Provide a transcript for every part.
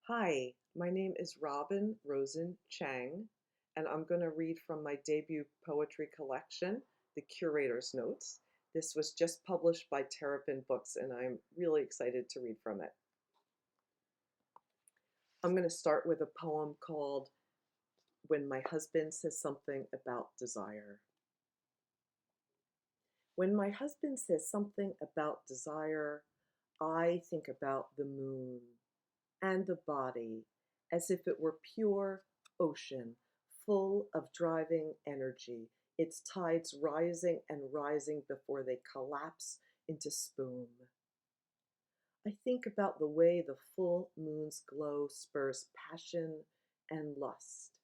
Hi, my name is Rosen Chang, and I'm going to read from my debut poetry collection, The Curator's Notes. This was just published by Terrapin Books, and I'm really excited to read from it. I'm going to start with a poem called When My Husband Says Something About Desire. When my husband says something about desire, I think about the moon and the body as if it were pure ocean, full of driving energy, its tides rising and rising before they collapse into spume. I think about the way the full moon's glow spurs passion and lust,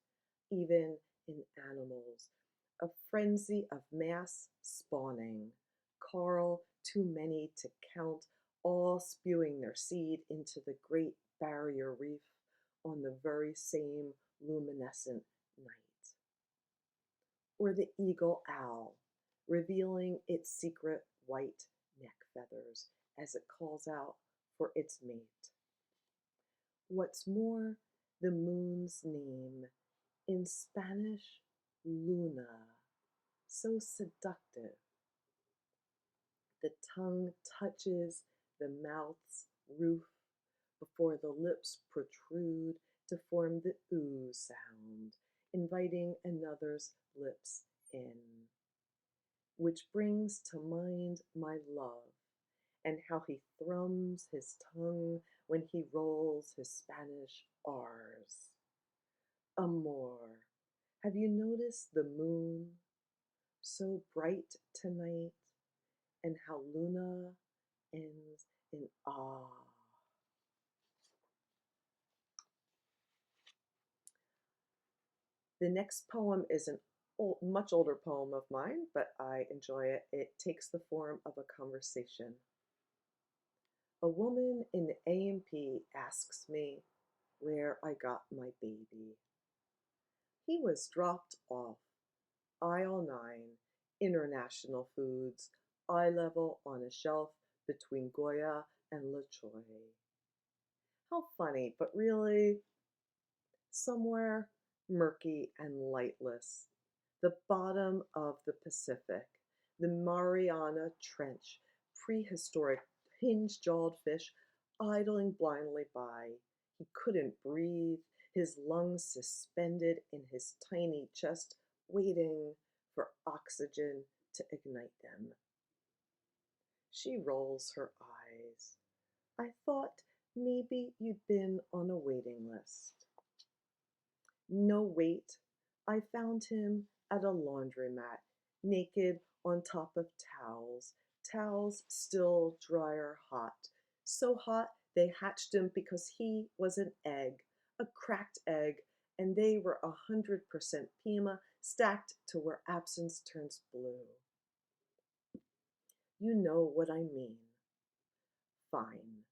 even in animals, a frenzy of mass spawning, coral too many to count, all spewing their seed into the great barrier reef on the very same luminescent night. Or the eagle owl, revealing its secret white neck feathers as it calls out for its mate. What's more, the moon's name, in Spanish, Luna, so seductive. The tongue touches the mouth's roof before the lips protrude to form the ooh sound, inviting another's lips in, which brings to mind my love and how he thrums his tongue when he rolls his Spanish R's. Amor, have you noticed the moon so bright tonight and how Luna ends in ah? The next poem is an much older poem of mine, but I enjoy it. It takes the form of a conversation. A woman in the A&P asks me where I got my baby. He was dropped off aisle 9, international foods, eye level on a shelf between Goya and La Choy. How funny, but really, somewhere murky and lightless. The bottom of the Pacific, the Mariana Trench, prehistoric hinge-jawed fish idling blindly by. He couldn't breathe, his lungs suspended in his tiny chest, waiting for oxygen to ignite them. She rolls her eyes. I thought maybe you'd been on a waiting list. No wait, I found him at a laundromat, naked on top of towels still drier hot. So hot they hatched him because he was an egg, a cracked egg, and they were 100% Pima, stacked to where absence turns blue. You know what I mean. Fine.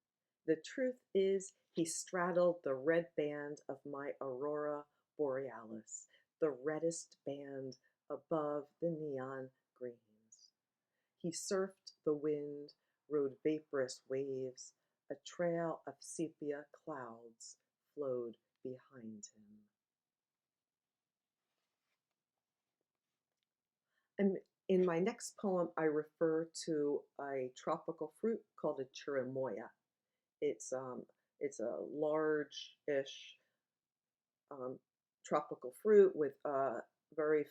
The truth is, he straddled the red band of my aurora borealis, the reddest band above the neon greens. He surfed the wind, rode vaporous waves, a trail of sepia clouds flowed behind him. And in my next poem, I refer to a tropical fruit called a chirimoya. It's um, it's a large-ish tropical fruit with a very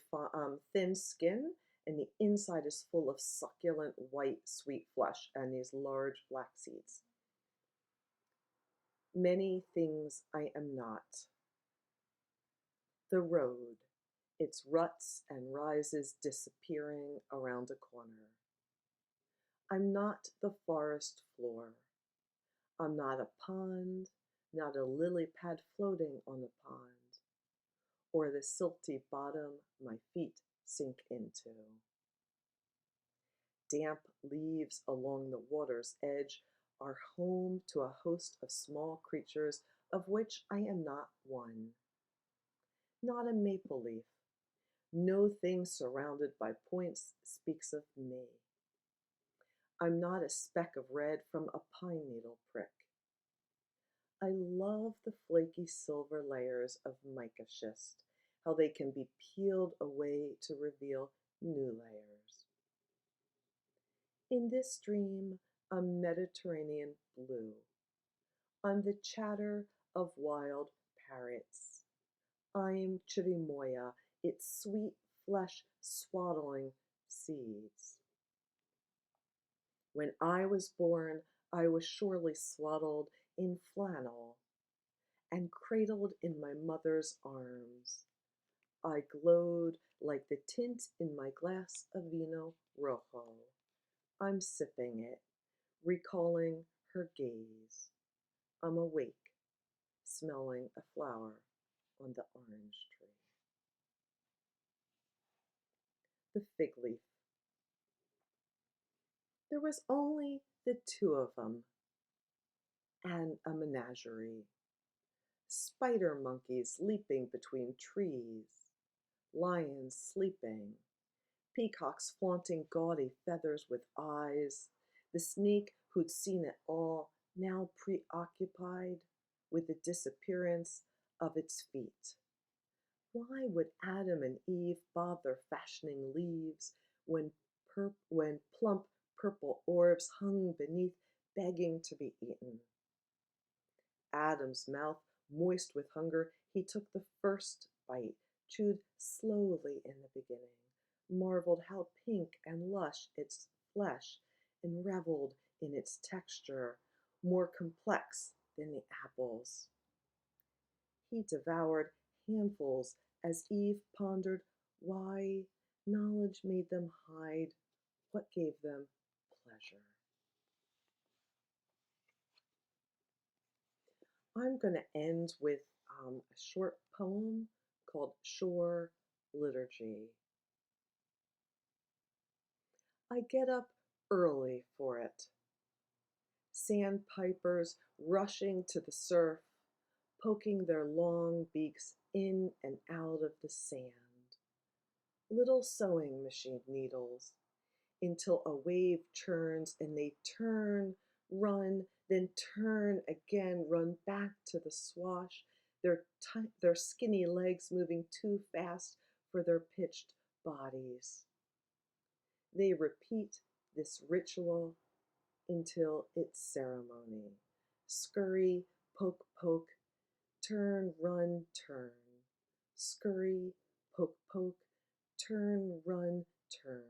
thin skin, and the inside is full of succulent white sweet flesh and these large black seeds. Many things I am not. The road, its ruts and rises disappearing around a corner. I'm not the forest floor. I'm not a pond, not a lily pad floating on a pond, or the silty bottom my feet sink into. Damp leaves along the water's edge are home to a host of small creatures of which I am not one. Not a maple leaf. No thing surrounded by points speaks of me. I'm not a speck of red from a pine needle prick. I love the flaky silver layers of mica schist, how they can be peeled away to reveal new layers. In this dream, a Mediterranean blue, on the chatter of wild parrots. I'm chirimoya, its sweet flesh swaddling seeds. When I was born, I was surely swaddled in flannel and cradled in my mother's arms. I glowed like the tint in my glass of vino rojo. I'm sipping it, recalling her gaze. I'm awake, smelling a flower on the orange tree. The fig leaf. There was only the two of them and a menagerie. Spider monkeys leaping between trees, lions sleeping, peacocks flaunting gaudy feathers with eyes, the snake who'd seen it all now preoccupied with the disappearance of its feet. Why would Adam and Eve bother fashioning leaves when plump purple orbs hung beneath, begging to be eaten? Adam's mouth moist with hunger, he took the first bite, chewed slowly in the beginning, marveled how pink and lush its flesh, and reveled in its texture, more complex than the apples. He devoured handfuls as Eve pondered why knowledge made them hide what gave them pleasure. I'm going to end with a short poem called Shore Liturgy. I get up early for it. Sandpipers rushing to the surf, poking their long beaks in and out of the sand. Little sewing machine needles, until a wave churns and they turn, run, then turn again, run back to the swash, their skinny legs moving too fast for their pitched bodies. They repeat this ritual until it's ceremony. Scurry, poke, poke, turn, run, turn. Scurry, poke, poke, turn, run, turn.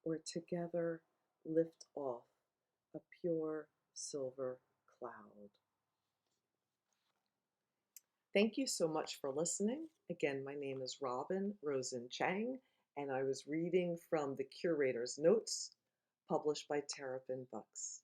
Or together lift off a pure silver cloud. Thank you so much for listening. Again, my name is Rosen Chang, and I was reading from the curator's notes published by Terrapin Books.